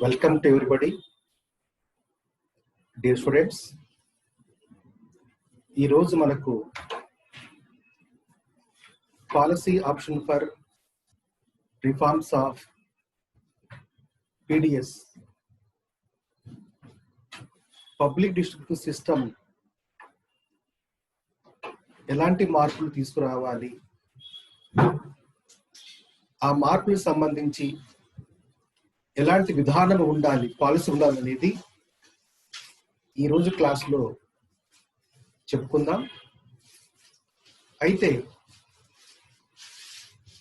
Welcome to everybody, dear students. ఈ రోజు మనకు policy option for reforms of PDS public distribution system ఎలాంటి మార్పులు తీసుకురావాలి, ఆ మార్పులకు సంబంధించి ఎలాంటి విధానం ఉండాలి, పాలసీ ఉండాలనేది ఈరోజు క్లాస్లో చెప్పుకుందాం. అయితే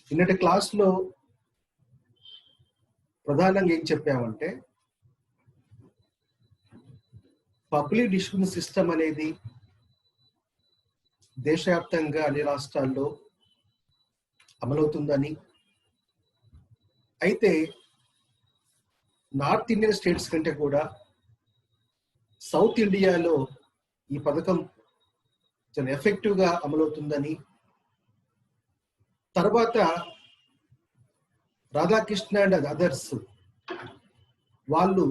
నిన్నటి క్లాస్లో ప్రధానంగా ఏం చెప్పామంటే పబ్లిక్ డిస్ట్రిబ్యూషన్ సిస్టమ్ అనేది దేశవ్యాప్తంగా అన్ని రాష్ట్రాల్లో అమలవుతుందని, అయితే నార్త్ ఇండియన్ స్టేట్స్ కంటే కూడా సౌత్ ఇండియాలో ఈ పథకం చాలా ఎఫెక్టివ్గా అమలవుతుందని, తర్వాత రాధాకృష్ణ అండ్ అదర్స్ వాళ్ళు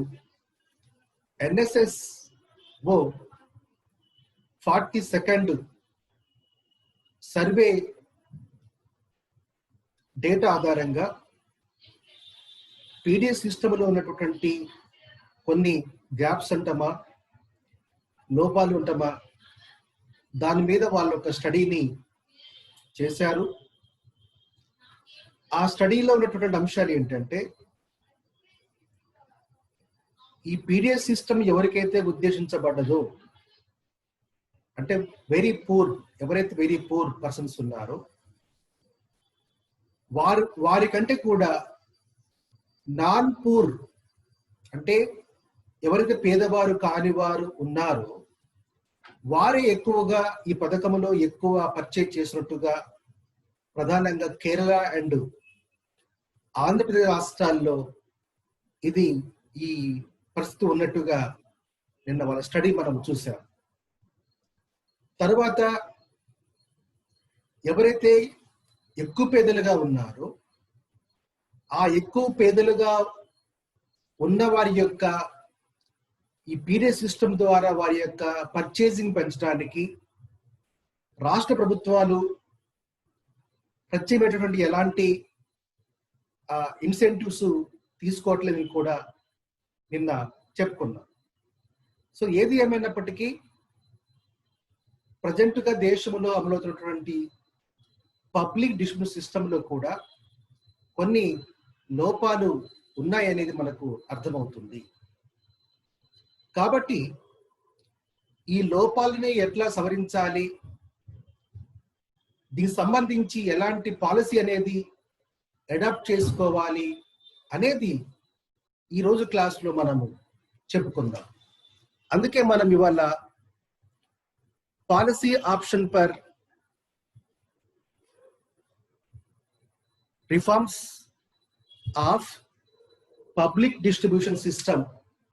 NSSO 42nd సర్వే డేటా ఆధారంగా పీడిఎస్ సిస్టంలో ఉన్నటువంటి కొన్ని గ్యాప్స్ అంటామా, లోపాలు ఉంటామా, దాని మీద వాళ్ళు ఒక స్టడీని చేశారు. ఆ స్టడీలో ఉన్నటువంటి అంశాలు ఏంటంటే ఈ పీడిఎస్ సిస్టమ్ ఎవరికైతే ఉద్దేశించబడ్డదో, అంటే ఎవరైతే వెరీ పూర్ పర్సన్స్ ఉన్నారో వారికంటే కూడా నాన్ పూర్, అంటే ఎవరైతే పేదవారు కాని వారు ఉన్నారో వారే ఎక్కువగా ఈ పథకంలో ఎక్కువ పర్చేజ్ చేసినట్టుగా ప్రధానంగా కేరళ అండ్ ఆంధ్రప్రదేశ్ రాష్ట్రాల్లో ఇది ఈ పరిస్థితి ఉన్నట్టుగా నిన్న వాళ్ళ స్టడీ మనం చూసాం. తర్వాత ఎవరైతే ఎక్కువ పేదలుగా ఉన్నారో ఆ ఎక్కువ పేదలుగా ఉన్న వారి యొక్క ఈ పీడిఎస్ సిస్టమ్ ద్వారా వారి యొక్క పర్చేసింగ్ పెంచడానికి రాష్ట్ర ప్రభుత్వాలు ప్రత్యేకమైనటువంటి ఎలాంటి ఇన్సెంటివ్స్ తీసుకోవట్లేదని కూడా నిన్న చెప్పుకున్నాం. సో ఏది ఏమైనప్పటికీ ప్రజెంట్గా దేశంలో అమలవుతున్నటువంటి పబ్లిక్ డిస్ట్రిబ్యూషన్ సిస్టంలో కూడా కొన్ని లోపాలు ఉన్నాయనేది మనకు అర్థమవుతుంది. కాబట్టి ఈ లోపాలని ఎట్లా సవరించాలి, దీనికి సంబంధించి ఎలాంటి పాలసీ అనేది అడాప్ట్ చేసుకోవాలి అనేది ఈరోజు క్లాస్లో మనము చెప్పుకుందాం. అందుకే మనం ఇవాళ policy option for reforms of public distribution system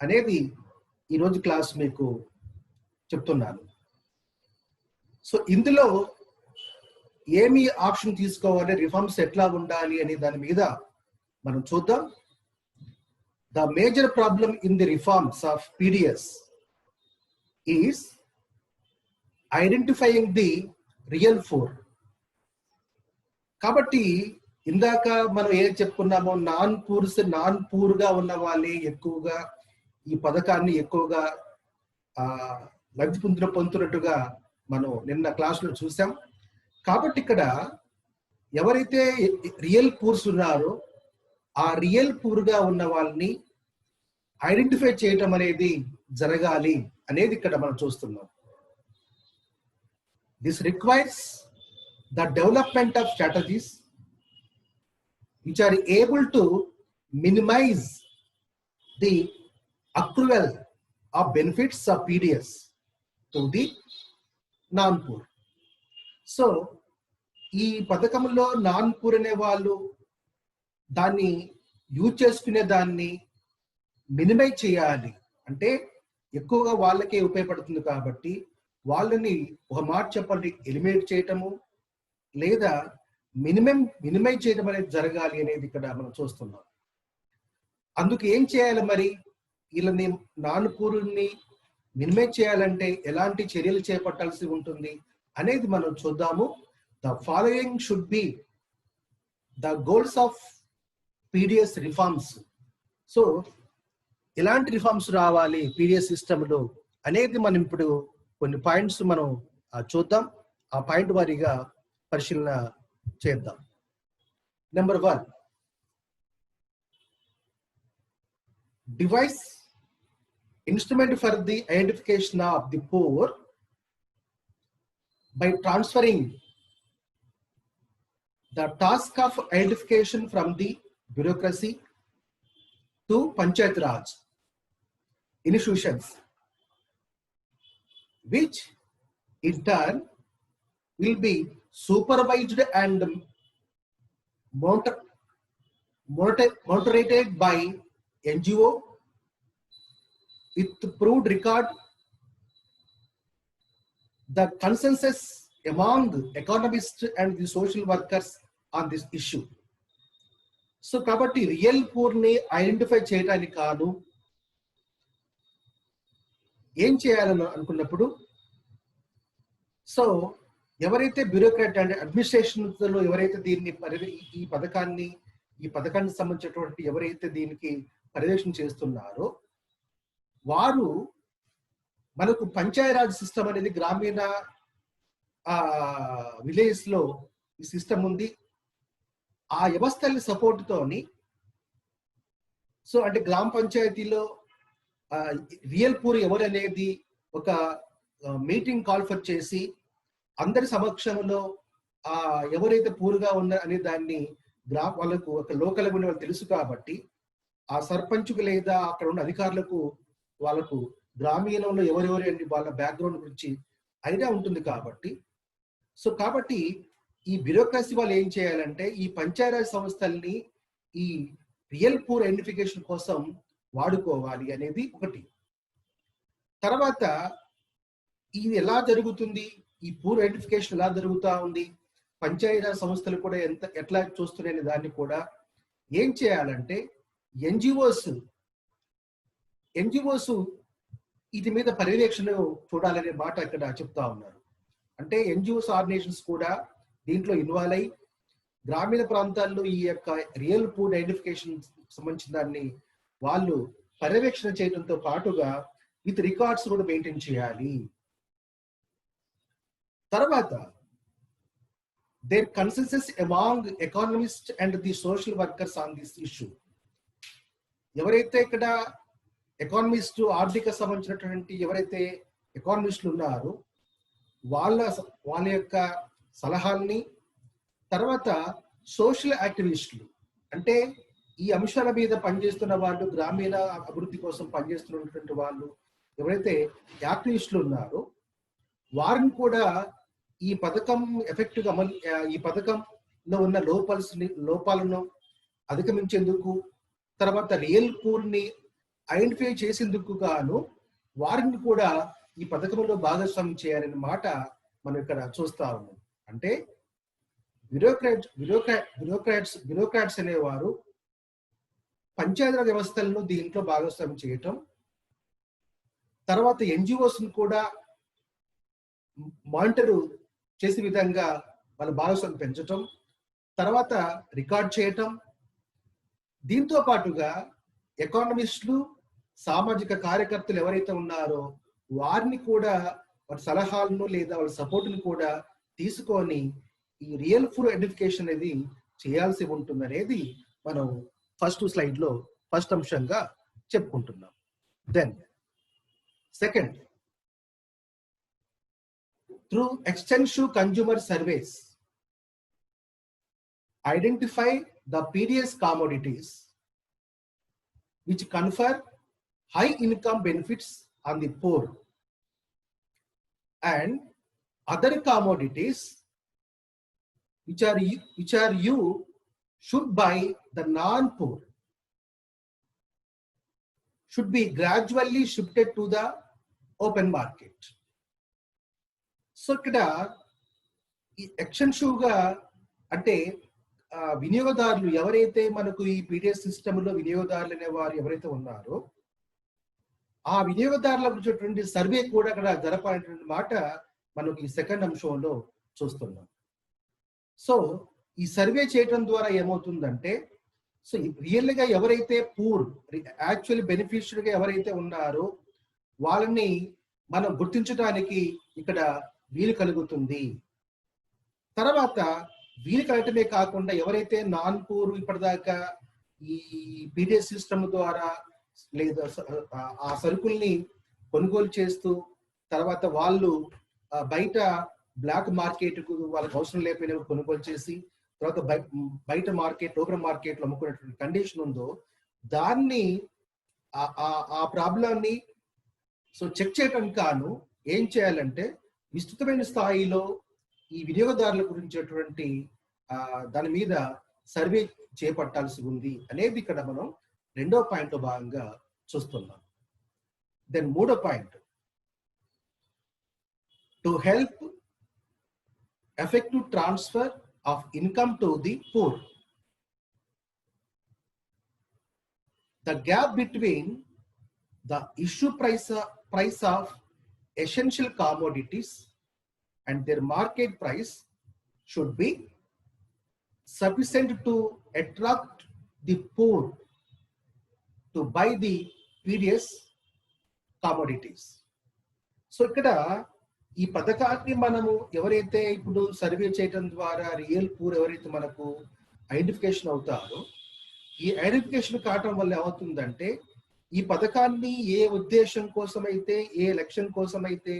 అనేది ఈరోజు క్లాస్ మీకు చెప్తున్నాను. సో ఇందులో ఏమి ఆప్షన్ తీసుకోవాలి, రిఫార్మ్స్ ఎట్లా ఉండాలి అనే దాని మీద మనం చూద్దాం. The major problem in the reforms of PDS is identifying the real poor. కాబట్టి ఇందాక మనం ఏం చెప్పుకున్నామో నాన్ పూర్గా ఉన్న వాళ్ళే ఎక్కువగా ఈ పథకాన్ని ఎక్కువగా లబ్ధి పొందుతున్నట్టుగా మనం నిన్న క్లాసులో చూసాం. కాబట్టి ఇక్కడ ఎవరైతే రియల్ పూర్స్ ఉన్నారో ఆ రియల్ పూర్గా ఉన్న వాళ్ళని ఐడెంటిఫై చేయటం అనేది జరగాలి అనేది ఇక్కడ మనం చూస్తున్నాం. This requires the development of strategies which are able to minimize the accrual of benefits of PDS to the non-poor. So ఈ పథకంలో నాన్ పూర్ అనే వాళ్ళు దాన్ని యూజ్ చేసుకునే దాన్ని మినిమైజ్ చేయాలి, అంటే ఎక్కువగా వాళ్ళకే ఉపయోగపడుతుంది కాబట్టి వాళ్ళని ఒక మాట చెప్పండి ఎలిమినేట్ చేయటము లేదా మినిమైజ్ చేయడం అనేది జరగాలి అనేది ఇక్కడ మనం చూస్తున్నాం. అందుకు ఏం చేయాలి మరి? వీళ్ళని నాన్ పూర్ని మినిమైజ్ చేయాలంటే ఎలాంటి చర్యలు చేపట్టాల్సి ఉంటుంది అనేది మనం చూద్దాము. The following should be the goals of PDS reforms. So ఎలాంటి రిఫార్మ్స్ రావాలి పీడిఎస్ సిస్టంలో అనేది మనం ఇప్పుడు కొన్ని పాయింట్స్ మనం చూద్దాం. ఆ పాయింట్ వారీగా పరిశీలన చేద్దాం. Number 1, device instrument for the identification of the poor by transferring the task of identification from the bureaucracy to Panchayat Raj institutions, which in turn will be supervised and monitored by NGO with proved record. The consensus among economists and the social workers on this issue. So కాబట్టి real poor ని identify చేయడానికి కాను ఏం చేయాలని అనుకున్నప్పుడు, so ఎవరైతే bureaucrat అంటే administration లో ఎవరైతే దీన్ని ఈ పథకానికి సంబంధించినటువంటి ఎవరైతే దీనికి పర్యవేక్షణ చేస్తున్నారో వారు మనకు పంచాయరాజ్ సిస్టమ్ అనేది గ్రామీణ విలేజ్ లో ఈ సిస్టమ్ ఉంది. ఆ వ్యవస్థల సపోర్ట్ తోని సో అంటే గ్రామ పంచాయతీలో రియల్ పూర్ ఎవరు అనేది ఒక మీటింగ్ కాల్ఫర్ చేసి అందరి సమక్షంలో ఎవరైతే పూర్గా ఉన్నారు అనే దాన్ని వాళ్ళకు ఒక లోకల్ వాళ్ళు తెలుసు కాబట్టి ఆ సర్పంచ్కు లేదా అక్కడ ఉన్న అధికారులకు వాళ్ళకు గ్రామీణంలో ఎవరెవరు అని వాళ్ళ బ్యాక్గ్రౌండ్ గురించి ఐడియా ఉంటుంది కాబట్టి సో కాబట్టి ఈ బ్యూరోక్రసీ వాళ్ళు ఏం చేయాలంటే ఈ పంచాయరాజ్ సంస్థల్ని ఈ రియల్ పూర్ ఐడెంటిఫికేషన్ కోసం వాడుకోవాలి అనేది ఒకటి. తర్వాత ఇది ఎలా జరుగుతుంది, ఈ పూర్ ఐడెంటిఫికేషన్ ఎలా జరుగుతూ ఉంది, పంచాయరాజ్ సంస్థలు కూడా ఎట్లా చూస్తున్నాయనే దాన్ని కూడా ఏం చేయాలంటే ఎన్జిఓస్ వీటి మీద పర్యవేక్షణ చూడాలనే మాట ఇక్కడ చెప్తా ఉన్నారు. అంటే ఎన్జిఓస్ ఆర్గనైజేషన్స్ కూడా దీంట్లో ఇన్వాల్వ్ అయ్యి గ్రామీణ ప్రాంతాల్లో ఈ యొక్క రియల్ పూర్ ఐడెంటిఫికేషన్ సంబంధించిన దాన్ని వాళ్ళు పర్యవేక్షణ చేయడంతో పాటుగా విత్ రికార్డ్స్ కూడా మెయింటైన్ చేయాలి. తర్వాత there consensus among economist and the social workers on this issue. ఎవరైతే ఇక్కడ ఎకానమిస్ట్ ఆర్థిక సంబంధించినటువంటి ఎవరైతే ఎకానమిస్టులు ఉన్నారో వాళ్ళ యొక్క సలహాల్ని, తర్వాత సోషల్ యాక్టివిస్టులు అంటే ఈ అంశాల మీద పనిచేస్తున్న వాళ్ళు, గ్రామీణ అభివృద్ధి కోసం పనిచేస్తున్నటువంటి వాళ్ళు ఎవరైతే యాక్టివిస్టులు ఉన్నారో వారిని కూడా ఈ పథకం ఎఫెక్టివ్గా ఈ పథకంలో ఉన్న లోపాలను అధిగమించేందుకు, తర్వాత రియల్ పూర్ని ఐడెంటిఫై చేసేందుకు గాను వారిని కూడా ఈ పథకంలో భాగస్వామ్యం చేయాలనే మాట మనం ఇక్కడ చూస్తా ఉన్నాం. అంటే బ్యూరోక్రాట్స్ అనేవారు పంచాయతీరాజ్ వ్యవస్థలను దీంట్లో భాగస్వామ్యం చేయటం, తర్వాత ఎన్జిఓస్ కూడా మానిటర్ చేసే విధంగా వాళ్ళ భాగస్వామ్యం పెంచటం, తర్వాత రికార్డ్ చేయటం, దీంతో పాటుగా ఎకానమిస్టులు, సామాజిక కార్యకర్తలు ఎవరైతే ఉన్నారో వారిని కూడా వారి సలహాలను లేదా వాళ్ళ సపోర్ట్ని కూడా తీసుకొని ఈ రియల్ పూర్ ఐడెంటిఫికేషన్ అనేది చేయాల్సి ఉంటుంది అనేది మనం ఫస్ట్ స్లైడ్ లో ఫస్ట్ అంశంగా చెప్పుకుంటున్నాం. Then second, through extensive consumer surveys identify the PDS commodities which confer high income benefits on the poor and other commodities which are you should buy the non-poor should be gradually shifted to the open market. So ikkada ee extensive ga ante వినియోగదారులు ఎవరైతే మనకు ఈ PDS సిస్టంలో వినియోగదారులు అనే వారు ఎవరైతే ఉన్నారో ఆ వినియోగదారుల గురించినటువంటి సర్వే కూడా అక్కడ జరపాలనేటువంటి మాట మనకు ఈ సెకండ్ అంశంలో చూస్తున్నాం. సో ఈ సర్వే చేయడం ద్వారా ఏమవుతుందంటే, సో రియల్ గా ఎవరైతే పూర్ యాక్చువల్లీ బెనిఫిషియరీగా ఎవరైతే ఉన్నారో వాళ్ళని మనం గుర్తించడానికి ఇక్కడ వీలు కలుగుతుంది. తర్వాత వీలు కలగటమే కాకుండా ఎవరైతే నాన్ పూర్ ఇప్పటిదాకా ఈ పీడిఎస్ సిస్టమ్ ద్వారా లేదా ఆ సరుకుల్ని కొనుగోలు చేస్తూ తర్వాత వాళ్ళు బయట బ్లాక్ మార్కెట్ కు వాళ్ళకి అవసరం లేకపోయినా కొనుగోలు చేసి తర్వాత బయట మార్కెట్ ఓపెన్ మార్కెట్ లో అమ్ముకునేటువంటి కండిషన్ ఉందో దాన్ని ఆ ప్రాబ్లంని సో చెక్ చేయడానికి కాను ఏం చేయాలంటే విస్తృతమైన స్థాయిలో ఈ వినియోగదారుల గురించినటువంటి దాని మీద సర్వే చేపట్టాల్సి ఉంది అనేది ఇక్కడ మనం రెండో పాయింట్ లో భాగంగా చూస్తున్నాం. దెన్ మూడో point, to help effective transfer of income to the poor. The gap between the issue price of essential commodities and their market price should be sufficient to attract the poor to buy the PDS commodities. So ఇక్కడ ఈ పథకాన్ని మనము ఎవరైతే ఇప్పుడు survey చేయడం ద్వారా real poor ఎవరైతే మనకు ఐడెంటిఫికేషన్ అవుతారో ఈ ఐడెంటిఫికేషన్ కావటం వల్ల ఏమవుతుందంటే ఈ పథకాన్ని ఏ ఉద్దేశం కోసమైతే ఏ లక్ష్యం కోసమైతే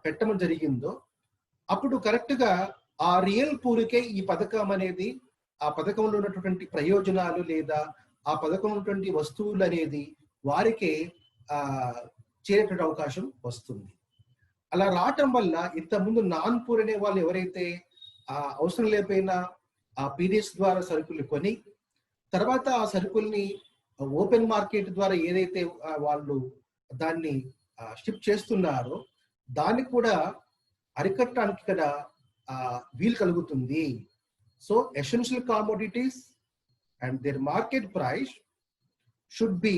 పెట్టడం జరిగిందో అప్పుడు కరెక్ట్ గా ఆ రియల్ పూర్కే ఈ పథకం అనేది ఆ పథకంలో ఉన్నటువంటి ప్రయోజనాలు లేదా ఆ పథకంలో ఉన్నటువంటి వస్తువులు అనేది వారికే చేరేటువంటి అవకాశం వస్తుంది. అలా రావటం వల్ల ఇంతకుముందు నాన్ పూర్ అనే వాళ్ళు ఎవరైతే అవసరం లేకపోయినా ఆ పీడిఎస్ ద్వారా సరుకులు కొని తర్వాత ఆ సరుకుల్ని ఓపెన్ మార్కెట్ ద్వారా ఏదైతే వాళ్ళు దాన్ని షిప్ చేస్తున్నారో దాన్ని కూడా అరికట్టడానికి ఇక్కడ వీలు కలుగుతుంది. So essential commodities and their market price should be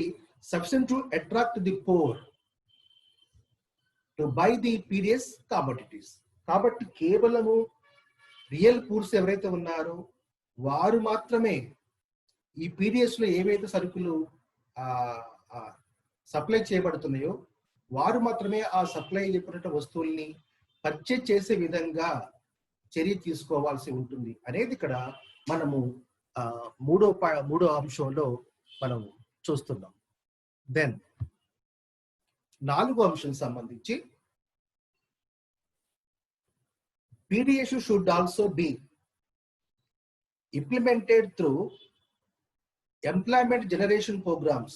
sufficient to attract the poor to buy the PDS commodities. కాబట్టి కేవలము రియల్ పూర్స్ ఎవరైతే ఉన్నారో వారు మాత్రమే ఈ పీడిఎస్ లో ఏవైతే సరుకులు సప్లై చేయబడుతున్నాయో వారు మాత్రమే ఆ సప్లై చేయబడిన వస్తువుల్ని పర్చేజ్ చేసే విధంగా చర్య తీసుకోవాల్సి ఉంటుంది అనేది ఇక్కడ మనము మూడో అంశంలో మనం చూస్తున్నాం. దెన్ నాలుగో అంశం సంబంధించి PDS should also be implemented through employment generation programs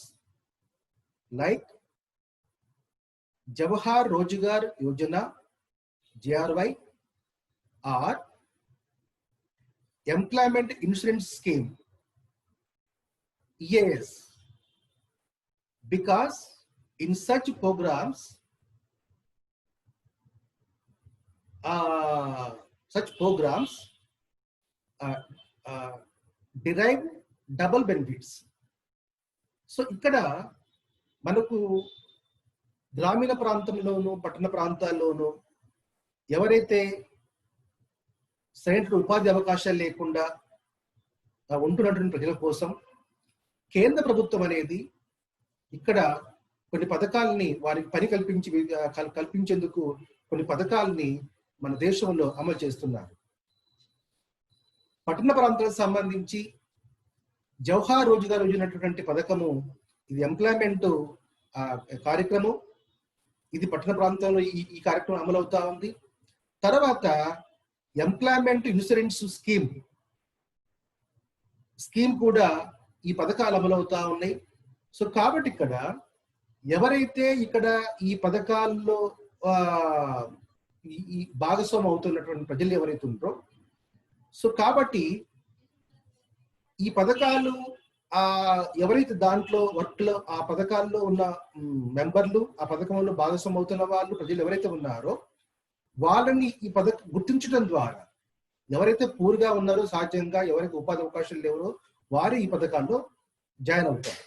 like Jawahar Rojigar Yojana JRY or Employment Insurance Scheme EAS, because in such programs derive double benefits. So ఇక్కడ మనకు గ్రామీణ ప్రాంతంలోను పట్టణ ప్రాంతాల్లోనూ ఎవరైతే సరైన ఉపాధి అవకాశాలు లేకుండా ఉంటున్నటువంటి ప్రజల కోసం కేంద్ర ప్రభుత్వం అనేది ఇక్కడ కొన్ని పథకాలని వారికి పని కల్పించేందుకు కొన్ని పథకాలని మన దేశంలో అమలు చేస్తున్నారు. పట్టణ ప్రాంతాలకు సంబంధించి జవహర్ రోజ్గార్ యోజన పథకము ఇది ఎంప్లాయ్మెంట్ కార్యక్రమం. ఇది పట్టణ ప్రాంతంలో ఈ కార్యక్రమం అమలవుతా ఉంది. తర్వాత ఎంప్లాయ్మెంట్ ఇన్సూరెన్స్ స్కీమ్ కూడా ఈ పథకాలు అమలవుతా ఉన్నాయి. సో కాబట్టి ఇక్కడ ఎవరైతే ఇక్కడ ఈ పథకాల్లో ఈ భాగస్వామ్యం అవుతున్నటువంటి ప్రజలు ఎవరైతే ఉంటారో సో కాబట్టి ఈ పథకాలు ఎవరైతే దాంట్లో వర్క్ లో ఆ పథకాల్లో ఉన్న మెంబర్లు ఆ పథకంలో భాగస్వామ్యం అవుతున్న వాళ్ళు ప్రజలు ఎవరైతే ఉన్నారో వాళ్ళని ఈ గుర్తించడం ద్వారా ఎవరైతే పూర్గా ఉన్నారో సహజంగా ఎవరైతే ఉపాధి అవకాశాలు లేవో వారు ఈ పథకాల్లో జాయిన్ అవుతారు.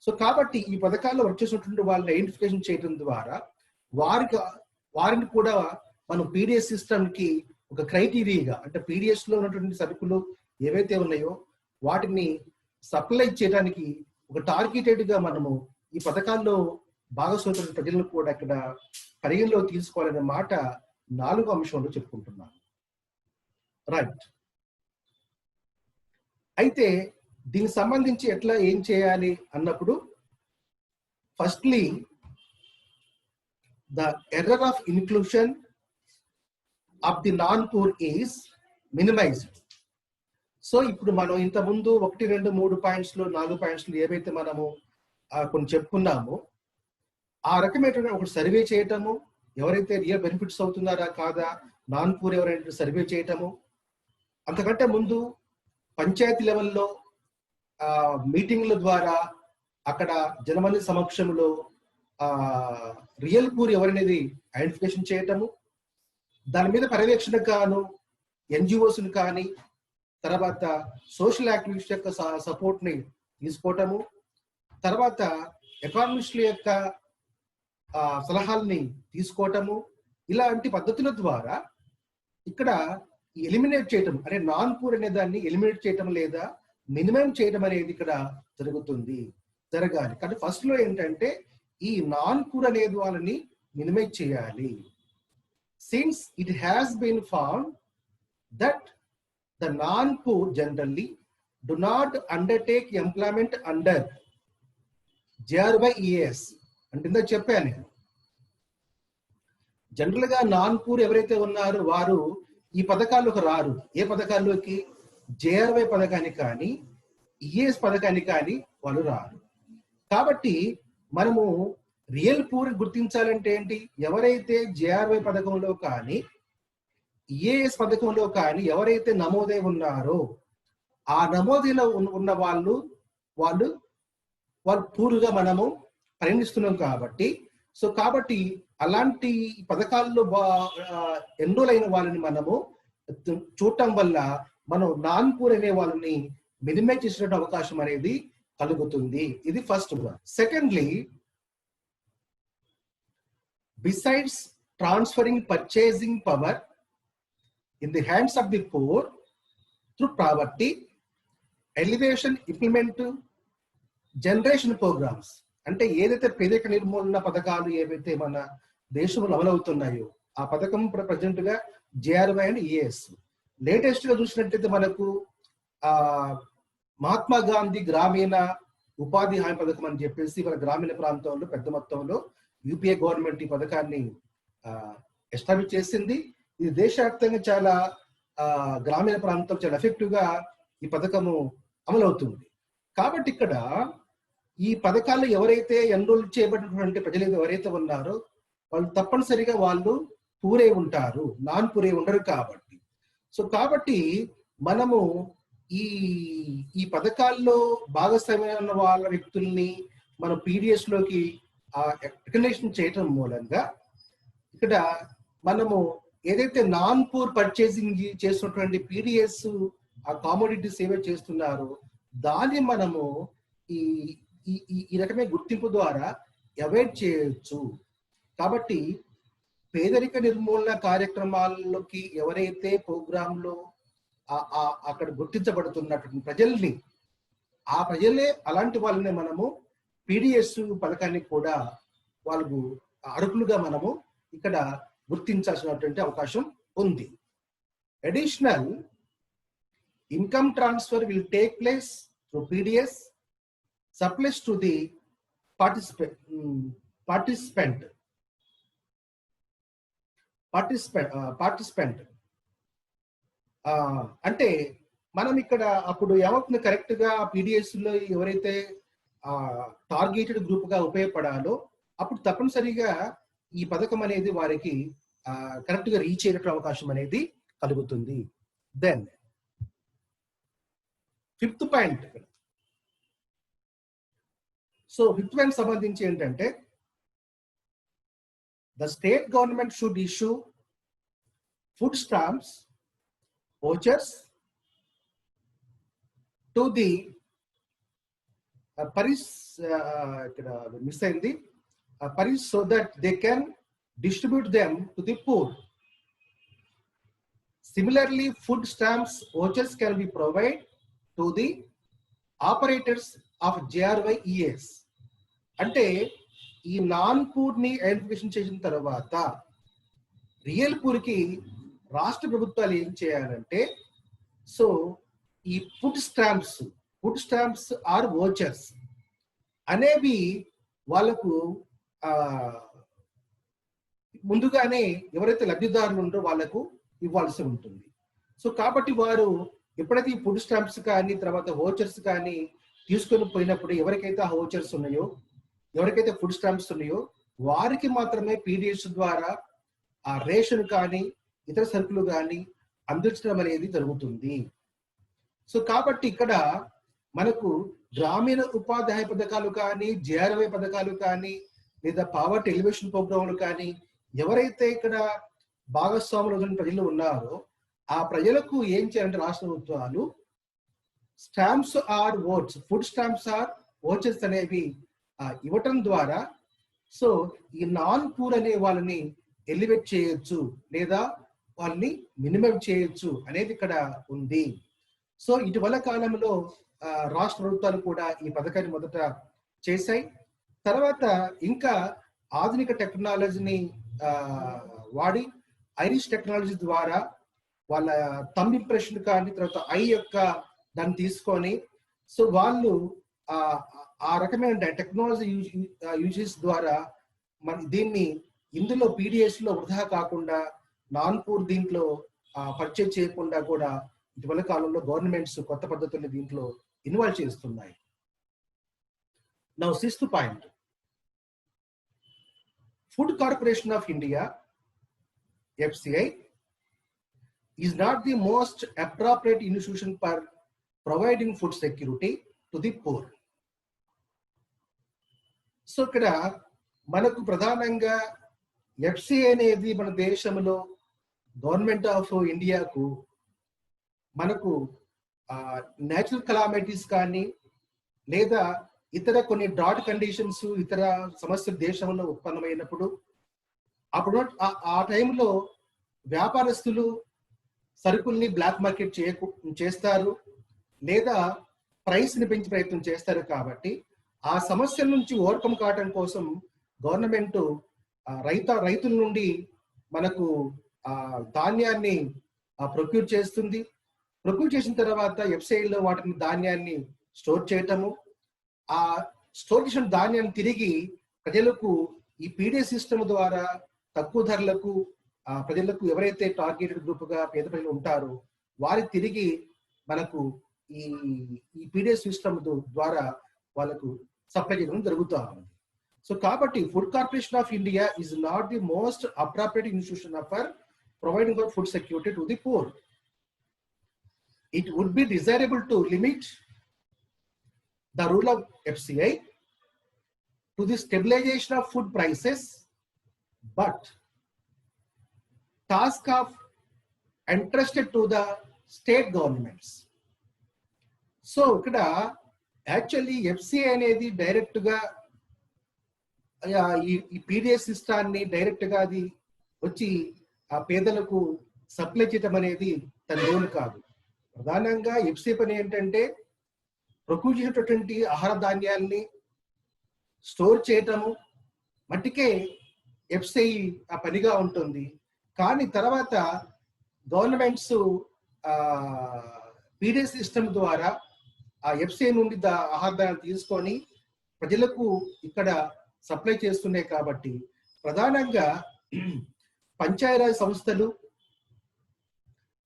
సో కాబట్టి ఈ పథకాల్లో వర్క్ చేసినటువంటి వాళ్ళని ఐడెంటిఫికేషన్ చేయడం ద్వారా వారిని కూడా మనం పీడిఎస్ సిస్టమ్ కి ఒక క్రైటీరియాగా, అంటే పీడిఎస్ లో ఉన్నటువంటి సరుకులు ఏవైతే ఉన్నాయో వాటిని సప్లై చేయడానికి ఒక టార్గెటెడ్ గా మనము ఈ పథకాల్లో భాగస్వామ్య ప్రజలను కూడా ఇక్కడ పరిగణలో తీసుకోవాలనే మాట 4వ అంశంలో చెప్పుకుంటున్నాను. రైట్. అయితే దీనికి సంబంధించి ఎట్లా ఏం చేయాలి అన్నప్పుడు, firstly the error of inclusion of the non poor is minimised. So ఇప్పుడు మనం ఇంత ముందు 1, 2, 3 పాయింట్స్లో 4 పాయింట్స్లో ఏవైతే మనము కొన్ని చెప్పుకున్నామో ఆ రకమైన ఒక సర్వే చేయటము, ఎవరైతే రియల్ బెనిఫిట్స్ అవుతున్నారా కాదా, నాన్ పూర్ ఎవరైనా సర్వే చేయటము, అంతకంటే ముందు పంచాయతీ లెవెల్లో మీటింగ్ల ద్వారా అక్కడ జనమంది సమక్షంలో రియల్ పూర్ ఎవరనేది ఐడెంటిఫికేషన్ చేయటము, దాని మీద పర్యవేక్షణ గాను ఎన్జిఓస్ని కానీ తర్వాత సోషల్ యాక్టివిస్ట్ యొక్క సపోర్ట్ని తీసుకోవటము, తర్వాత ఎకానమిస్టుల యొక్క సలహాలని తీసుకోవటము, ఇలాంటి పద్ధతుల ద్వారా ఇక్కడ ఎలిమినేట్ చేయటం, అంటే నాన్ పూర్ అనే దాన్ని ఎలిమినేట్ చేయటం లేదా మినిమం చేయడం అనేది ఇక్కడ జరగాలి. కానీ ఫస్ట్ లో ఏంటంటే ఈ నాన్ పూర్ అనేది వాళ్ళని మినిమైజ్ చేయాలి. Since it has been found that the non poor generally do not undertake employment under JRY-EAS. అంటే ఇందాక చెప్పాను నేను, జనరల్ గా నాన్ పూర్ ఎవరైతే ఉన్నారో వారు ఈ పథకాల్లోకి రారు. ఏ పథకాల్లోకి? JRY పథకానికి కానీ EAS పథకానికి కానీ వాళ్ళు రారు. కాబట్టి మనము రియల్ పూర్ గుర్తించాలంటే ఏంటి? ఎవరైతే JRY పథకంలో కానీ EAS పథకంలో కానీ ఎవరైతే నమోదై ఉన్నారో ఆ నమోదులో ఉన్న వాళ్ళు పూర్గా మనము పరిగణిస్తున్నాం కాబట్టి, సో కాబట్టి అలాంటి పథకాల్లో ఎన్రోల్ అయిన వాళ్ళని మనము చూడటం వల్ల మనం నాన్ పూర్ అనే వాళ్ళని మినిమైజ్ చేసే అవకాశం అనేది కలుగుతుంది. ఇది first one. Secondly, besides transferring purchasing power in the hands of the poor through poverty alleviation employment generation programmes, అంటే ఏదైతే పేదరిక నిర్మూలన పథకాలు ఏవైతే మన దేశంలో అమలవుతున్నాయో ఆ పథకం ప్రజెంట్ గా JRY అండ్ EAS. లేటెస్ట్ గా చూసినట్టయితే మనకు మహాత్మా గాంధీ గ్రామీణ ఉపాధి హామీ పథకం అని చెప్పేసి మన గ్రామీణ ప్రాంతంలో పెద్ద మొత్తంలో UPA గవర్నమెంట్ ఈ పథకాన్ని ఎస్టాబ్లిష్ చేసింది. ఇది దేశవ్యాప్తంగా చాలా గ్రామీణ ప్రాంతం చాలా ఎఫెక్టివ్ గా ఈ పథకము అమలవుతుంది. కాబట్టి ఇక్కడ ఈ పథకాల్లో ఎవరైతే ఎన్రోల్ చేయబడినటువంటి ప్రజలు ఎవరైతే ఉన్నారో వాళ్ళు తప్పనిసరిగా వాళ్ళు పూరే ఉంటారు, నాన్ పూరే ఉండరు. కాబట్టి సో కాబట్టి మనము ఈ పథకాల్లో భాగస్వామ్య వాళ్ళ వ్యక్తుల్ని మనం PDS లోకి రికగ్నిషన్ చేయటం మూలంగా ఇక్కడ మనము ఏదైతే నాన్ పూర్ పర్చేసింగ్ చేస్తున్నటువంటి PDS ఆ కామోడిటీస్ ఏవైతే చేస్తున్నారో దాన్ని మనము ఈ రకమైన గుర్తింపు ద్వారా అవాయిడ్ చేయొచ్చు. కాబట్టి పేదరిక నిర్మూలన కార్యక్రమాల్లోకి ఎవరైతే ప్రోగ్రాంలో అక్కడ గుర్తించబడుతున్నటువంటి ప్రజల్ని, ఆ ప్రజలే అలాంటి వాళ్ళని మనము PDS పథకాన్ని కూడా వాళ్ళకు అర్హులుగా మనము ఇక్కడ గుర్తించాల్సినటువంటి అవకాశం ఉంది. Additional income transfer will take place through PDS supplies to the participant. అంటే మనం ఇక్కడ అప్పుడు ఏమవుతుంది, కరెక్ట్ గా PDS లో ఎవరైతే టార్గెటెడ్ గ్రూప్ గా ఉపయోగపడాలో అప్పుడు తప్పనిసరిగా ఈ పథకం అనేది వారికి కరెక్ట్ గా రీచ్ అయ్యే అవకాశం అనేది కలుగుతుంది. Then 5th point. So 5th point సంబంధించి ఏంటంటే, the state government should issue food stamps vouchers to the Paris miss అయింది Paris, so that they can distribute them to the poor. Similarly, food stamps vouchers can be provided to the operators of JRYES. అంటే ఈ non poor ని identification చేసిన తర్వాత real poor కి రాష్ట్ర ప్రభుత్వాలు ఏం చేయాలంటే, సో ఈ ఫుడ్ స్టాంప్స్ ఆర్ వోచర్స్ అనేవి వాళ్ళకు ముందుగానే ఎవరైతే లబ్ధిదారులు ఉంటారో వాళ్ళకు ఇవ్వాల్సి ఉంటుంది. సో కాబట్టి వారు ఎప్పుడైతే ఈ ఫుడ్ స్టాంప్స్ కానీ తర్వాత వోచర్స్ కానీ తీసుకొని పోయినప్పుడు ఎవరికైతే ఆ వోచర్స్ ఉన్నాయో, ఎవరికైతే ఫుడ్ స్టాంప్స్ ఉన్నాయో వారికి మాత్రమే పీడిఎస్ ద్వారా ఆ రేషన్ కానీ ఇతర సరుకులు కానీ అందించడం అనేది జరుగుతుంది. సో కాబట్టి ఇక్కడ మనకు గ్రామీణ ఉపాధి పథకాలు కానీ, జేఆర్వై పథకాలు కానీ, లేదా పావర్టీ ఎలివేషన్ ప్రోగ్రాంలు కానీ ఎవరైతే ఇక్కడ భాగస్వాములు ప్రజలు ఉన్నారో ఆ ప్రజలకు ఏం చేయాలంటే రాష్ట్ర ప్రభుత్వాలు stamps or oats, food stamps or vouchers అనేవి ఇవ్వటం ద్వారా సో ఈ నాన్ పూర్ అనే వాళ్ళని ఎలివేట్ చేయొచ్చు లేదా వాళ్ళని మినిమం చేయొచ్చు అనేది ఇక్కడ ఉంది. సో ఇటీవల కాలంలో రాష్ట్ర ప్రభుత్వాలు కూడా ఈ పథకాన్ని మొదట చేశాయి. తర్వాత ఇంకా ఆధునిక టెక్నాలజీని వాడి ఐరిష్ టెక్నాలజీ ద్వారా వాళ్ళ థంబ్ ఇంప్రెషన్ కానీ తర్వాత ఐ యొక్క దాన్ని తీసుకొని సో వాళ్ళు ఆ రకమైన టెక్నాలజీ యూజెస్ ద్వారా మన దీన్ని ఇందులో పీడిఎస్ లో వృధా కాకుండా నాన్ పూర్ దీంట్లో పర్చేజ్ చేయకుండా కూడా ఇటీవల కాలంలో గవర్నమెంట్స్ కొత్త పద్ధతుల్ని దీంట్లో ఇన్వాల్వ్ చేస్తున్నాయి. Now 6th point, food corporation of India FCI is not the most appropriate institution for providing food security to the poor. So ఇక్కడ మనకు ప్రధానంగా FCI అనేది మన దేశంలో గవర్నమెంట్ ఆఫ్ ఇండియాకు మనకు న్యాచురల్ కలామిటీస్ కానీ లేదా ఇతర కొన్ని డాట్ కండిషన్స్ ఇతర సమస్యలు దేశంలో ఉత్పన్నమైనప్పుడు అప్పుడు ఆ టైంలో వ్యాపారస్తులు సరుకుల్ని బ్లాక్ మార్కెట్ చేస్తారు లేదా ప్రైస్ని పెంచి ప్రయత్నం చేస్తారు. కాబట్టి ఆ సమస్యల నుంచి ఓవర్కమ్ కావడం కోసం గవర్నమెంట్ రైతుల నుండి మనకు ధాన్యాన్ని ప్రొక్యూర్ చేస్తుంది. ప్రొక్యూర్ చేసిన తర్వాత వెబ్సైట్లో వాటిని ధాన్యాన్ని స్టోర్ చేయటము, ఆ స్టోర్ చేసిన ధాన్యాన్ని తిరిగి ప్రజలకు ఈ పీడిఎస్ సిస్టమ్ ద్వారా తక్కువ ధరలకు ప్రజలకు ఎవరైతే టార్గెటెడ్ గ్రూప్ గా పేద ప్రజలు ఉంటారో వారికి తిరిగి మనకు ఈ పీడిఎస్ సిస్టమ్ ద్వారా వాళ్ళకు సప్లై చేయడం జరుగుతూ ఉంది. సో కాబట్టి food corporation of India is not the most appropriate institution for providing for food security to the poor. It would be desirable to limit the role of FCI to the stabilization of food prices, but task of entrusted to the state governments. So ఇక్కడ actually FCI అనేది direct గా ఈ PDS సిస్టాన్ని direct గా అది వచ్చి ఆ పేదలకు supply చేయడం అనేది తన రోల్ కాదు. ప్రధానంగా FCI పని ఏంటంటే ప్రొక్యూర్ చేసినటువంటి ఆహార ధాన్యాల్ని స్టోర్ చేయటము మట్టికే FCI ఆ పనిగా ఉంటుంది. కానీ తర్వాత గవర్నమెంట్స్ పీడిఎస్ సిస్టమ్ ద్వారా ఆ FCI నుండి ఆహార ధాన్యాలు తీసుకొని ప్రజలకు ఇక్కడ సప్లై చేస్తున్నాయి. కాబట్టి ప్రధానంగా పంచాయతీరాజ్ సంస్థలు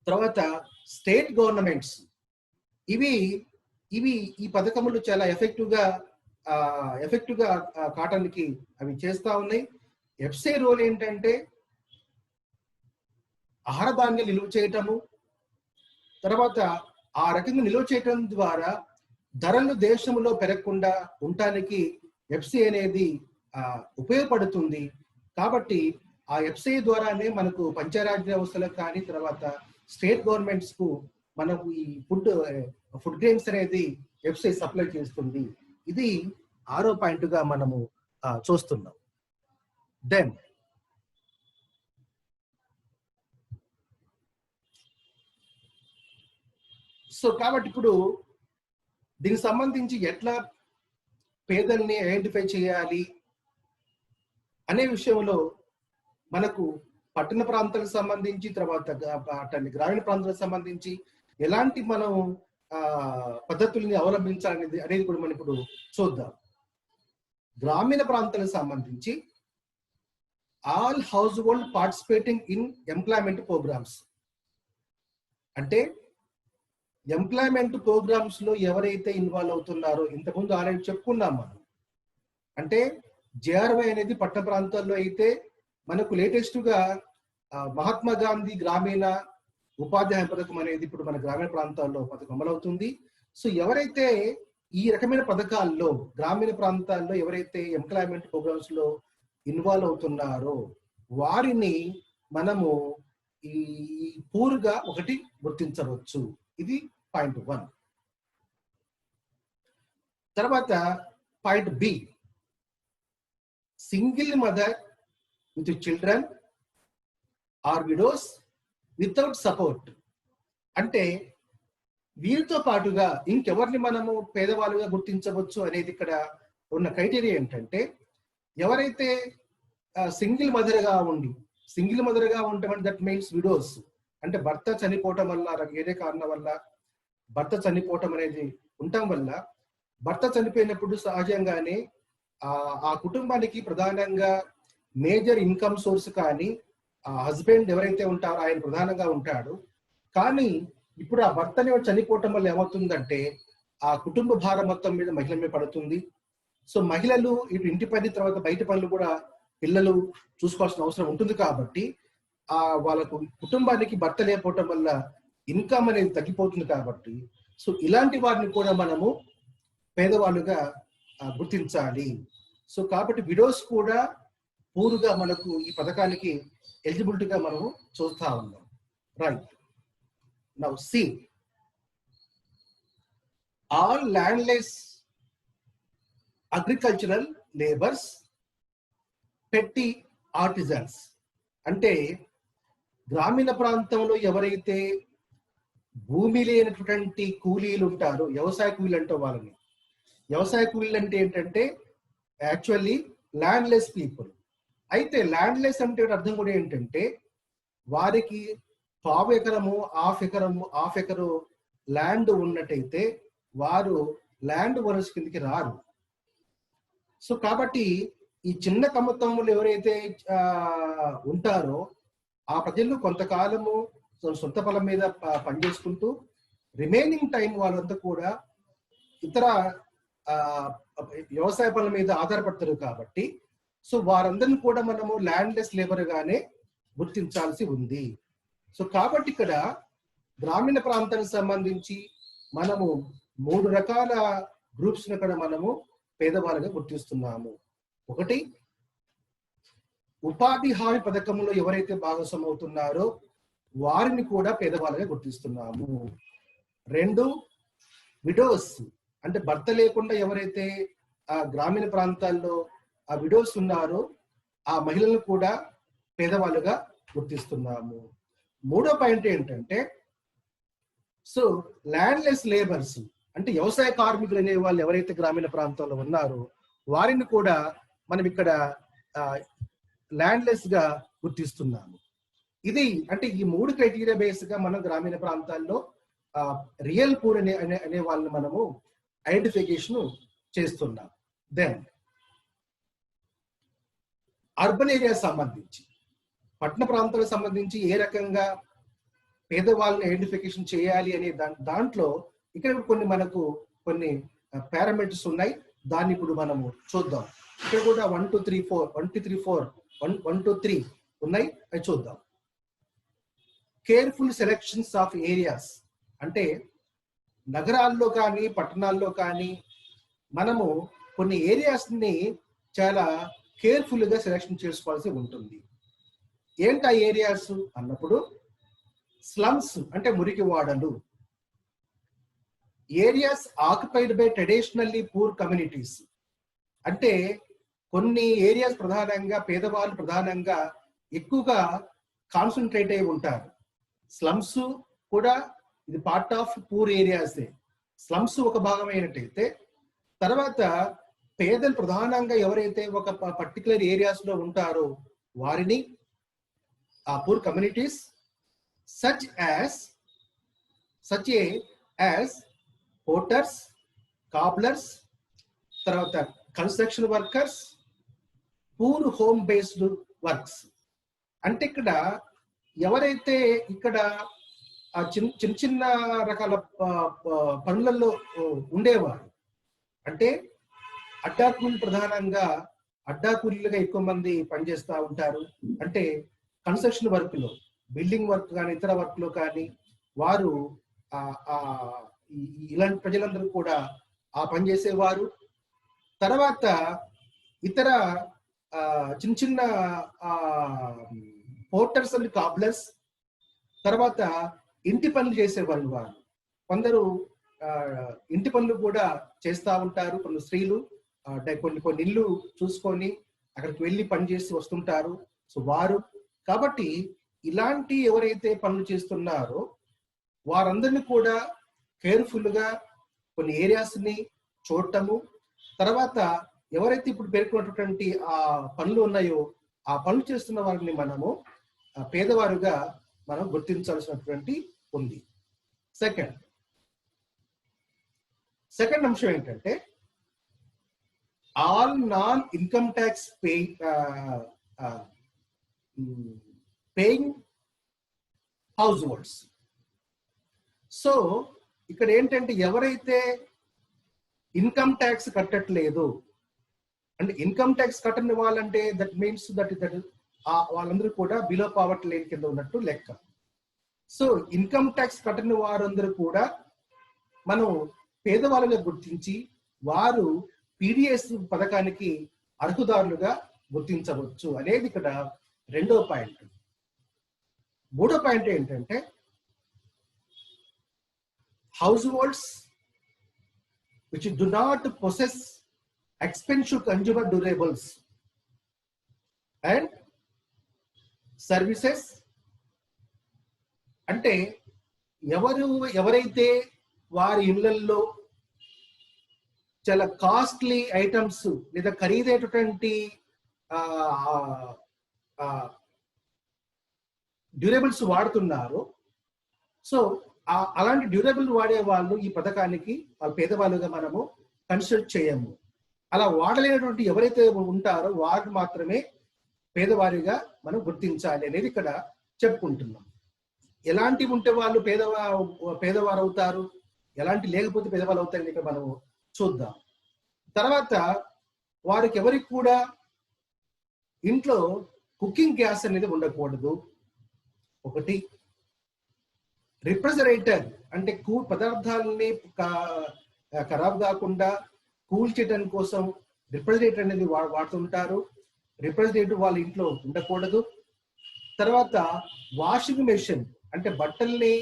తర్వాత స్టేట్ గవర్నమెంట్స్ ఇవి ఈ పథకములు చాలా ఎఫెక్టివ్ గా కావటానికి అవి చేస్తా ఉన్నాయి. FCI రోల్ ఏంటంటే ఆహార ధాన్యాలు నిల్వ చేయటము, తర్వాత ఆ రకంగా నిల్వ చేయటం ద్వారా ధరలు దేశంలో పెరగకుండా ఉండటానికి FCI అనేది ఉపయోగపడుతుంది. కాబట్టి ఆ FCI ద్వారానే మనకు పంచాయతీరాజ్ వ్యవస్థలకు కానీ తర్వాత స్టేట్ గవర్నమెంట్స్ కు మనకు ఈ ఫుడ్ గ్రెయిన్స్ అనేది ఎఫ్సిఐ సప్లై చేస్తుంది. ఇది 6వ పాయింట్ గా మనము చూస్తున్నాం. దెన్ సో కాబట్టి ఇప్పుడు దీనికి సంబంధించి ఎట్లా పేదల్ని ఐడెంటిఫై చేయాలి అనే విషయంలో మనకు పట్టణ ప్రాంతాలకు సంబంధించి, తర్వాత గ్రామీణ ప్రాంతాలకు సంబంధించి ఎలాంటి మనం పద్ధతుల్ని అవలంబించాలనేది అనేది కూడా మనం ఇప్పుడు చూద్దాం. గ్రామీణ ప్రాంతాలకు సంబంధించి all household participating in employment programmes, అంటే ఎంప్లాయ్మెంట్ ప్రోగ్రామ్స్ లో ఎవరైతే ఇన్వాల్వ్ అవుతున్నారో, ఇంతకుముందు ఆల్రెడీ చెప్పుకున్నాం మనం, అంటే జేఆర్వై అనేది పట్టణ ప్రాంతాల్లో అయితే మనకు లేటెస్ట్ గా మహాత్మా గాంధీ గ్రామీణ ఉపాధ్యాయ పథకం అనేది ఇప్పుడు మన గ్రామీణ ప్రాంతాల్లో పథకం అమలవుతుంది. సో ఎవరైతే ఈ రకమైన పథకాల్లో గ్రామీణ ప్రాంతాల్లో ఎవరైతే ఎంప్లాయ్మెంట్ ప్రోగ్రామ్స్ లో ఇన్వాల్వ్ అవుతున్నారో వారిని మనము ఈ పూర్గా ఒకటి గుర్తించవచ్చు. ఇది పాయింట్ 1. తర్వాత point B, single mother with children or widows without support, అంటే వీరితో పాటుగా ఇంకెవరిని మనము పేదవాళ్ళుగా గుర్తించవచ్చు అనేది ఇక్కడ ఉన్న క్రైటీరియా ఏంటంటే, ఎవరైతే సింగిల్ మదర్గా ఉండటం, దట్ మీన్స్ విడోస్, అంటే భర్త చనిపోవటం వల్ల, ఏదే కారణం వల్ల భర్త చనిపోవటం అనేది ఉండటం వల్ల, భర్త చనిపోయినప్పుడు సహజంగానే ఆ కుటుంబానికి ప్రధానంగా మేజర్ ఇన్కమ్ సోర్స్ కానీ ఆ హస్బెండ్ ఎవరైతే ఉంటారో ఆయన ప్రధానంగా ఉంటాడు. కానీ ఇప్పుడు ఆ భర్తని చనిపోవటం వల్ల ఏమవుతుందంటే ఆ కుటుంబ భారం మొత్తం మీద మహిళ మీద పడుతుంది. సో మహిళలు ఇటు ఇంటి పని తర్వాత బయట పనులు కూడా పిల్లలు చూసుకోవాల్సిన అవసరం ఉంటుంది. కాబట్టి వాళ్ళకు కుటుంబానికి భర్త లేకపోవటం వల్ల ఇన్కమ్ అనేది తగ్గిపోతుంది. కాబట్టి సో ఇలాంటి వారిని కూడా మనము పేదవాళ్ళుగా గుర్తించాలి. సో కాబట్టి విడోస్ కూడా పూర్గా మనకు ఈ పథకానికి ఎలిజిబిలిటీగా మనము చూస్తా ఉన్నాం. Right. Now see, all landless agricultural labours, పెట్టి ఆర్టిజన్స్, అంటే గ్రామీణ ప్రాంతంలో ఎవరైతే భూమి లేనటువంటి కూలీలు ఉంటారో, వ్యవసాయ కూలీలు అంటారు వాళ్ళని. వ్యవసాయ కూలీలు అంటే ఏంటంటే యాక్చువల్లీ ల్యాండ్లెస్ పీపుల్. అయితే ల్యాండ్లెస్ అంటే అర్థం కూడా ఏంటంటే వారికి పావు ఎకరము, హాఫ్ ఎకరు ల్యాండ్ ఉన్నట్టయితే వారు ల్యాండ్ ఓనర్స్ కిందకి రారు. సో కాబట్టి ఈ చిన్న కమతంలో ఎవరైతే ఉంటారో ఆ ప్రజలు కొంతకాలము సొంత పొలం మీద పనిచేసుకుంటూ రిమైనింగ్ టైం వాళ్ళంతా కూడా ఇతర వ్యవసాయ పనుల మీద ఆధారపడతారు. కాబట్టి సో వారందరినీ కూడా మనము ల్యాండ్లెస్ లేబర్ గానే గుర్తించాల్సి ఉంది. సో కాబట్టి ఇక్కడ గ్రామీణ ప్రాంతానికి సంబంధించి మనము 3 రకాల గ్రూప్స్ ఇక్కడ మనము పేదవాళ్ళగా గుర్తిస్తున్నాము. ఒకటి, ఉపాధి హామీ పథకంలో ఎవరైతే భాగస్వామ్యం అవుతున్నారో వారిని కూడా పేదవాళ్ళగా గుర్తిస్తున్నాము. 2, విడోస్, అంటే భర్త లేకుండా ఎవరైతే ఆ గ్రామీణ ప్రాంతాల్లో ఆ విడోస్ ఉన్నారో ఆ మహిళలను కూడా పేదవాళ్ళుగా గుర్తిస్తున్నాము. 3వ పాయింట్ ఏంటంటే, సో ల్యాండ్లెస్ లేబర్స్, అంటే వ్యవసాయ కార్మికులు అనే వాళ్ళు ఎవరైతే గ్రామీణ ప్రాంతాల్లో ఉన్నారో వారిని కూడా మనం ఇక్కడ ల్యాండ్లెస్ గా గుర్తిస్తున్నాము. ఇది అంటే ఈ 3 క్రైటీరియా బేస్ గా మనం గ్రామీణ ప్రాంతాల్లో రియల్ పూర్ అనే వాళ్ళని మనము ఐడెంటిఫికేషన్ చేస్తున్నాం. దెన్ అర్బన్ ఏరియా సంబంధించి, పట్టణ ప్రాంతాలకు సంబంధించి ఏ రకంగా పేదవాళ్ళని ఐడెంటిఫికేషన్ చేయాలి అనే దాంట్లో ఇక్కడ మనకు కొన్ని పారామీటర్స్ ఉన్నాయి. దాన్ని ఇప్పుడు మనము చూద్దాం. ఇక్కడ కూడా 1 2 3 4 1 2 3 ఉన్నాయి, అవి చూద్దాం. కేర్ఫుల్ సెలెక్షన్స్ ఆఫ్ ఏరియాస్, అంటే నగరాల్లో కానీ పట్టణాల్లో కానీ మనము కొన్ని ఏరియాస్ ని చాలా కేర్ఫుల్ గా సెలెక్షన్ చేసుకోవాల్సి ఉంటుంది. ఏంటి ఆ ఏరియాస్ అన్నప్పుడు, స్లమ్స్ అంటే మురికి వాడలు. Areas occupied by traditionally poor communities అంటే కొన్ని ఏరియాస్ ప్రధానంగా పేదవాళ్ళు ప్రధానంగా ఎక్కువగా కాన్సన్ట్రేట్ అయి ఉంటారు. స్లమ్స్ కూడా ఇది పార్ట్ ఆఫ్ పూర్ ఏరియాసే. స్లమ్స్ ఒక భాగమైనట్టయితే తర్వాత పేదలు ప్రధానంగా ఎవరైతే ఒక పర్టికులర్ ఏరియాస్ లో ఉంటారో వారిని ఆ poor communities such as porters, cobblers, తర్వాత construction workers, poor home based works. అంటే ఇక్కడ ఎవరైతే ఇక్కడ చిన్న చిన్న రకాల పనులలో ఉండేవారు, అంటే అడ్డాకూలీలు ప్రధానంగా అడ్డాకూలీలుగా ఎక్కువ మంది పనిచేస్తూ ఉంటారు. అంటే కన్స్ట్రక్షన్ వర్క్ లో, బిల్డింగ్ వర్క్ కానీ ఇతర వర్క్ లో కానీ వారు ఇలాంటి ప్రజలందరూ కూడా ఆ పని చేసేవారు. తర్వాత ఇతర చిన్న చిన్న పోర్టర్స్ అండ్ కాబ్లర్స్, తర్వాత ఇంటి పనులు చేసేవాళ్ళు. వారు కొందరు ఇంటి పనులు కూడా చేస్తూ ఉంటారు. కొన్ని స్త్రీలు కొన్ని ఇల్లు చూసుకొని అక్కడికి వెళ్ళి పని చేసి వస్తుంటారు. సో వారు కాబట్టి ఇలాంటి ఎవరైతే పనులు చేస్తున్నారో వారందరినీ కూడా కేర్ఫుల్ గా కొన్ని ఏరియాస్ ని చూడటము, తర్వాత ఎవరైతే ఇప్పుడు పేర్కొన్నటువంటి ఆ పనులు ఉన్నాయో ఆ పనులు చేస్తున్న వారిని మనము పేదవారుగా మనం గుర్తించాల్సినటువంటి ఉంది. సెకండ్ అంశం ఏంటంటే all non income tax paying house holds. So ఇక్కడ ఏంటంటే ఎవరైతే ఇన్కమ్ ట్యాక్స్ కట్టట్లేదు అంటే ఇన్కమ్ ట్యాక్స్ కట్టని వాళ్ళంటే దట్ మీన్స్ దట్ వాళ్ళందరూ కూడా బిలో పావర్టీ లైన్ కింద ఉన్నట్టు లెక్క. సో ఇన్కమ్ ట్యాక్స్ కట్టని వారందరూ కూడా మనం పేదవాళ్ళుగా గుర్తించి వారు పీడిఎస్ పథకానికి అర్హుదారులుగా గుర్తించవచ్చు అనేది ఇక్కడ రెండో పాయింట్. మూడో పాయింట్ ఏంటంటే households which do not possess expensive consumer durables and services. అంటే ఎవరైతే వారి ఇళ్లల్లో చాలా కాస్ట్లీ ఐటమ్స్ లేదా ఖరీదైనటువంటి డ్యూరబుల్స్ వాడుతున్నారో, సో అలాంటి డ్యూరబుల్ వాడే వాళ్ళు ఈ పథకానికి పేదవాళ్ళుగా మనము కన్సిడర్ చేయము. అలా వాడలేనటువంటి ఎవరైతే ఉంటారో వారు మాత్రమే పేదవారిగా మనం గుర్తించాలి అనేది ఇక్కడ చెప్పుకుంటున్నాం. ఎలాంటివి ఉంటే వాళ్ళు పేదవారు అవుతారు, ఎలాంటి లేకపోతే పేదవాళ్ళు అవుతారని ఇక్కడ మనం చూద్దాం. తర్వాత వారికి ఎవరికి కూడా ఇంట్లో కుకింగ్ గ్యాస్ అనేది ఉండకూడదు. ఒకటి రిఫ్రిజరేటర్ అంటే పదార్థాలని ఖరాబ్ కాకుండా కూల్ చేయడం కోసం రిఫ్రిజరేటర్ అనేది వాడుతుంటారు. రిఫ్రిజరేటర్ వాళ్ళ ఇంట్లో ఉండకూడదు. తర్వాత వాషింగ్ మెషిన్ అంటే బట్టల్ని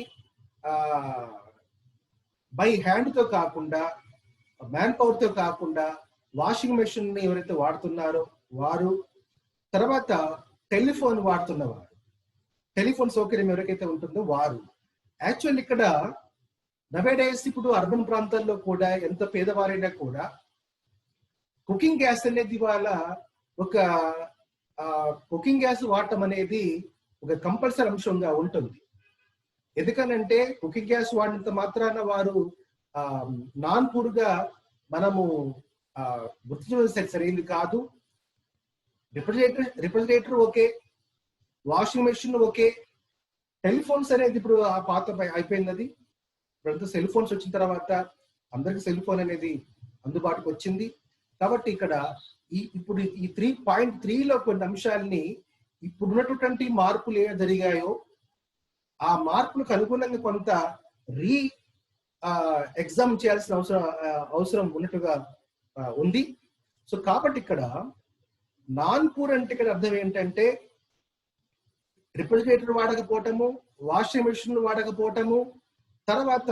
బై హ్యాండ్ తో కాకుండా మ్యాన్ పవర్ తో కాకుండా వాషింగ్ మెషిన్ ని ఎవరైతే వాడుతున్నారో వారు, తర్వాత టెలిఫోన్ వాడుతున్నవారు, టెలిఫోన్ సౌకర్యం ఎవరికైతే ఉంటుందో వారు. యాక్చువల్ ఇక్కడ నవేడేస్ ఇప్పుడు అర్బన్ ప్రాంతాల్లో కూడా ఎంత పేదవారైనా కూడా కుకింగ్ గ్యాస్ అనేది వాళ్ళ ఒక కుకింగ్ గ్యాస్ వాడటం అనేది ఒక కంపల్సరీ అంశంగా ఉంటుంది. ఎందుకనంటే కుకింగ్ గ్యాస్ వాడినంత మాత్రాన వారు నాన్ పూర్గా మనము గుర్తించడం సరైనది కాదు. Refrigerator okay, washing machine okay, telephones అనేది ఇప్పుడు ఆ పాత అయిపోయినది. ఇప్పుడంతా సెల్ ఫోన్స్ వచ్చిన తర్వాత అందరికి సెల్ ఫోన్ అనేది అందుబాటుకు వచ్చింది. కాబట్టి ఇక్కడ ఇప్పుడు ఈ 3.3లో కొన్ని అంశాలని ఇప్పుడున్నటువంటి మార్పులు ఏ జరిగాయో ఆ మార్పులకు అనుగుణంగా కొంత ఎగ్జామ్ చేయాల్సిన అవసరం ఉన్నట్టుగా ఉంది. సో కాబట్టి ఇక్కడ నాన్ పూర్ అంటే ఇక్కడ అర్థం ఏంటంటే రిఫ్రిజిరేటర్ వాడకపోవటము, వాషింగ్ మెషిన్ వాడకపోవటము, తర్వాత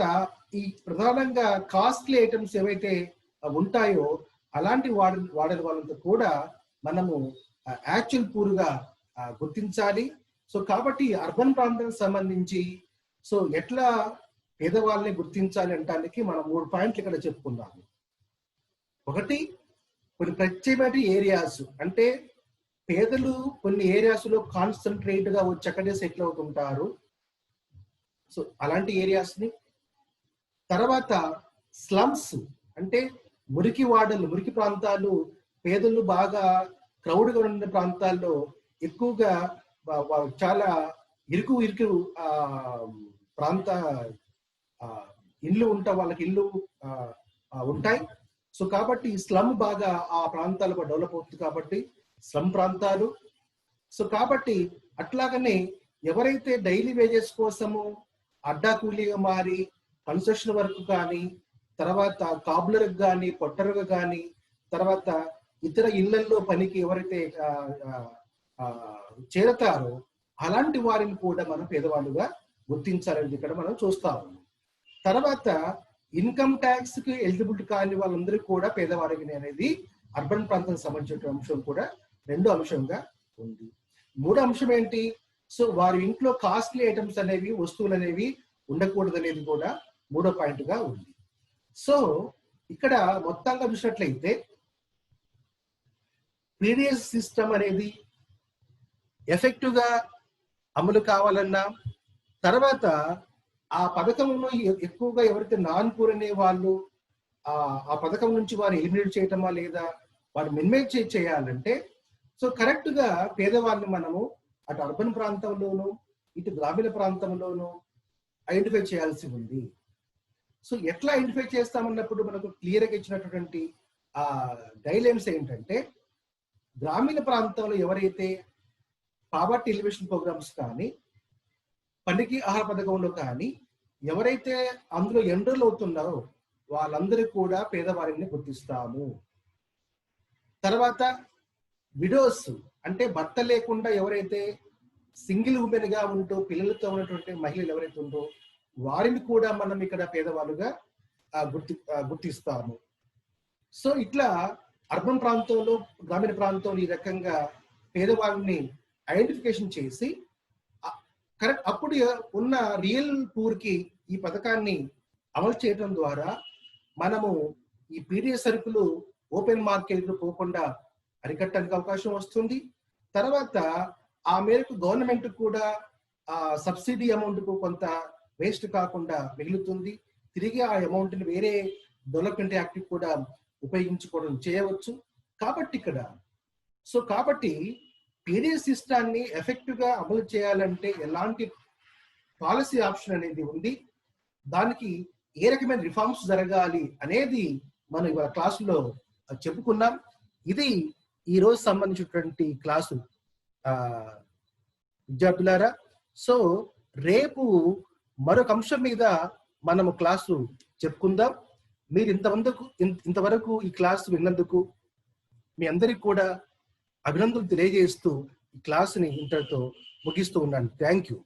ఈ ప్రధానంగా కాస్ట్లీ ఐటమ్స్ ఏవైతే ఉంటాయో అలాంటి వాడని వాళ్ళంతా కూడా మనము యాక్చువల్ పూర్గా గుర్తించాలి. సో కాబట్టి అర్బన్ ప్రాంతానికి సంబంధించి సో ఎట్లా పేదవాళ్ళని గుర్తించాలి అనడానికి మనం 3 పాయింట్లు ఇక్కడ చెప్పుకున్నాము. ఒకటి, కొన్ని ప్రత్యేకమైన ఏరియాస్, అంటే పేదలు కొన్ని ఏరియాస్ లో కాన్సన్ట్రేట్ గా వచ్చి అక్కడే సెటిల్ అవుతుంటారు. సో అలాంటి ఏరియాస్ ని, తర్వాత స్లమ్స్ అంటే మురికి వాడలు, మురికి ప్రాంతాలు, పేదలు బాగా క్రౌడ్ గా ఉన్న ప్రాంతాల్లో ఎక్కువగా చాలా ఇరుకు ప్రాంత ఇల్లు వాళ్ళకి ఇల్లు ఉంటాయి. సో కాబట్టి స్లమ్ బాగా ఆ ప్రాంతాలు డెవలప్ అవుతుంది కాబట్టి స్లమ్ ప్రాంతాలు. సో కాబట్టి అట్లాగనే ఎవరైతే డైలీ వేజెస్ కోసము అడ్డా కూలీగా మారి కన్స్ట్రక్షన్ వర్క్ కానీ, తర్వాత కాబ్లర్ కానీ, పొట్టరుగా కానీ, తర్వాత ఇతర ఇళ్లలో పనికి ఎవరైతే చేరతారో అలాంటి వారిని కూడా మనం పేదవాళ్ళుగా గుర్తించాలని ఇక్కడ మనం చూస్తాము. తర్వాత ఇన్కమ్ ట్యాక్స్ కి ఎలిజిబిలిటీ కాని వాళ్ళందరికీ కూడా పేదవారికి అనేది అర్బన్ ప్రాంతానికి సంబంధించిన అంశం కూడా 2వ అంశంగా ఉంది. 3వ అంశం ఏంటి? సో వారి ఇంట్లో కాస్ట్లీ ఐటమ్స్ అనేవి, వస్తువులు అనేవి ఉండకూడదు అనేది కూడా 3వ పాయింట్ గా ఉంది. సో ఇక్కడ మొత్తంగా చూసినట్లయితే పీడిఎస్ సిస్టమ్ అనేది ఎఫెక్టివ్ గా అమలు కావాలన్నా, తర్వాత ఆ పథకంలో ఎక్కువగా ఎవరైతే నాన్ పూర్ అనే వాళ్ళు ఆ పథకం నుంచి వారు ఎలిమినేట్ చేయటమా లేదా వారు మినిమైజ్ చేయాలంటే సో కరెక్ట్ గా పేదవాళ్ళని మనము అటు అర్బన్ ప్రాంతంలోనూ ఇటు గ్రామీణ ప్రాంతంలోనూ ఐడెంటిఫై చేయాల్సి ఉంది. సో ఎట్లా ఐడెంటిఫై చేస్తామన్నప్పుడు మనకు క్లియర్గా ఇచ్చినటువంటి గైడ్లైన్స్ ఏంటంటే, గ్రామీణ ప్రాంతంలో ఎవరైతే పావర్టీ ఎలివేషన్ ప్రోగ్రామ్స్ కానీ, పనికి ఆహార పథకంలో కానీ ఎవరైతే అందులో ఎన్రోల్ అవుతున్నారో వాళ్ళందరూ కూడా పేదవారిని గుర్తిస్తాము. తర్వాత విడోస్ అంటే భర్త లేకుండా ఎవరైతే సింగిల్ ఉమెన్ గా ఉంటూ పిల్లలతో ఉన్నటువంటి మహిళలు ఎవరైతే ఉందో వారిని కూడా మనం ఇక్కడ పేదవాళ్ళుగా గుర్తిస్తాము. సో ఇట్లా అర్బన్ ప్రాంతంలో, గ్రామీణ ప్రాంతంలో ఈ రకంగా పేదవాళ్ళని ఐడెంటిఫికేషన్ చేసి కరెక్ట్ అప్పుడు ఉన్న రియల్ పూర్ కి ఈ పథకాన్ని అమలు చేయడం ద్వారా మనము ఈ పీడిఎస్ సరుకులు ఓపెన్ మార్కెట్ పోకుండా అరికట్టడానికి అవకాశం వస్తుంది. తర్వాత ఆ మేరకు గవర్నమెంట్ కూడా సబ్సిడీ అమౌంట్ కు కొంత వేస్ట్ కాకుండా మిగులుతుంది. తిరిగి ఆ అమౌంట్ ని వేరే డెవలప్మెంట్ యాక్ట్ కూడా ఉపయోగించుకోవడం చేయవచ్చు. కాబట్టి కాబట్టి పీడిఎస్ సిస్టాన్ని ఎఫెక్టివ్ గా అమలు చేయాలంటే ఎలాంటి పాలసీ ఆప్షన్ అనేది ఉంది, దానికి ఏ రకమైన రిఫార్మ్స్ జరగాలి అనేది మనం ఇవాళ క్లాసులో చెప్పుకున్నాం. ఇది ఈ రోజు సంబంధించినటువంటి క్లాసు విద్యార్థులారా. సో రేపు మరొక అంశం మీద మనము క్లాసు చెప్పుకుందాం. మీరు ఇంతవరకు ఈ క్లాసు విన్నందుకు మీ అందరికి కూడా అభినందనలు తెలియజేస్తూ ఈ క్లాసుని ఇంతటితో ముగిస్తూ ఉన్నాను. Thank you.